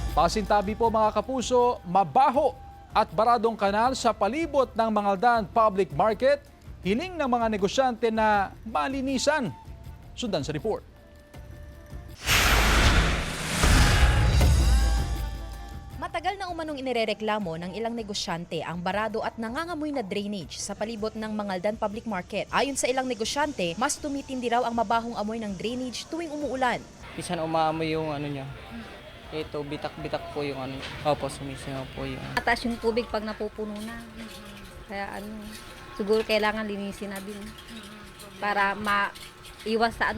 Pasintabi po mga kapuso, mabaho at baradong kanal sa palibot ng Mangaldan Public Market, hiling ng mga negosyante na malinisan. Sundan sa report. Matagal na umanong inirereklamo ng ilang negosyante ang barado at nangangamoy na drainage sa palibot ng Mangaldan Public Market. Ayon sa ilang negosyante, mas tumitindi raw ang mabahong amoy ng drainage tuwing umuulan. Minsan umaamoy yung ano niya. Ito, bitak-bitak po yung ano. Opo, sumisingaw po yung ano. Mataas yung tubig pag napupuno na. Kaya ano, siguro kailangan linisin na din. Para maiwas sa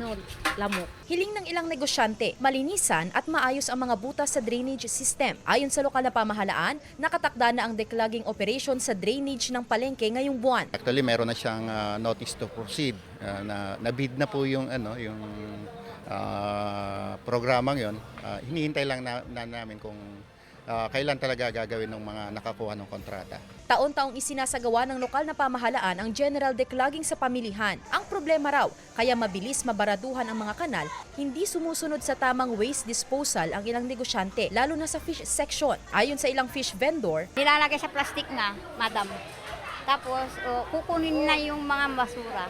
lamok. Hiling ng ilang negosyante, malinisan at maayos ang mga butas sa drainage system. Ayon sa lokal na pamahalaan, nakatakda na ang declogging operation sa drainage ng palengke ngayong buwan. Actually, meron na siyang notice to proceed. Na-bid na po yung programang yon. Hinihintay lang namin kung kailan talaga gagawin ng mga nakakuha ng kontrata. Taon-taong isinasagawa ng lokal na pamahalaan ang general declogging sa pamilihan. Ang problema raw, kaya mabilis mabaraduhan ang mga kanal, hindi sumusunod sa tamang waste disposal ang ilang negosyante, lalo na sa fish section. Ayon sa ilang fish vendor, Nilalagay sa plastic na, madam. Tapos kukunin na yung mga basura.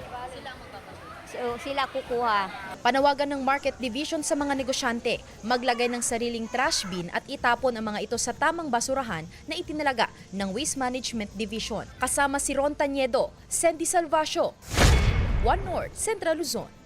Sila kukuha. panawagan ng Market Division sa mga negosyante, maglagay ng sariling trash bin at itapon ang mga ito sa tamang basurahan na itinalaga ng Waste Management Division. Kasama si Ron Taniedo, Sandy Salvacio, One North, Central Luzon.